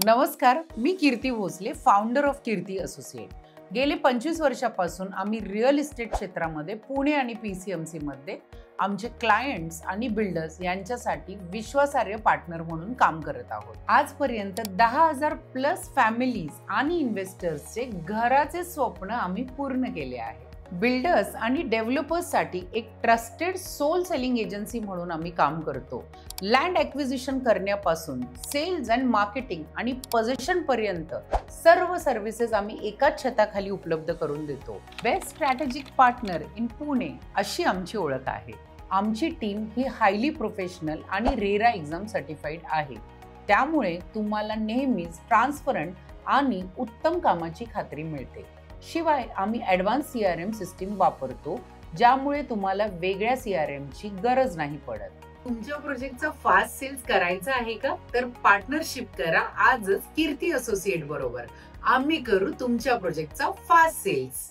नमस्कार, मी Kirti Bhosale, founder of Kirti associate. गेले 25 वर्षापासून आम्ही रिअल इस्टेट क्षेत्रामध्ये पुणे आणि PCMC मध्ये आमचे क्लायंट्स आणि बिल्डर्स यांच्यासाठी विश्वासार्ह पार्टनर म्हणून काम करत आहोत. आजपर्यंत 10,000 प्लस फॅमिलीज आणि इन्व्हेस्टर्सचे घराचे स्वप्न आम्ही पूर्ण केले आहे. बिल्डर्स आणि डेव्हलपर्ससाठी एक ट्रस्टेड सोल सेलिंग एजन्सी म्हणून आम्ही काम करतो. लँड ॲक्विजिशन करण्यापासून सेल्स अँड मार्केटिंग आणि पोझिशन पर्यंत सर्व सर्व्हिसेस आम्ही एकाच छताखाली उपलब्ध करून देतो. Best strategic partner in Pune अशी आमची ओळख आहे. आमची टीम ही हायली प्रोफेशनल आणि रेरा एक्झाम सर्टिफाईड आहे. त्यामुळे तुम्हाला नेहमीच ट्रान्सपरंट आणि उत्तम कामाची खात्री मिळते. शिवाय आम्ही ॲडव्हान्स CRM सिस्टीम वापरतो, ज्यामुळे तुम्हाला वेगळ्या CRM ची गरज नाही पडत. तुमच्या प्रोजेक्टचा फास्ट सेल्स करायचा आहे का? तर पार्टनरशिप करा आजच कीर्ती असोसिएट बरोबर. आम्ही करू तुमच्या प्रोजेक्टचा फास्ट सेल्स.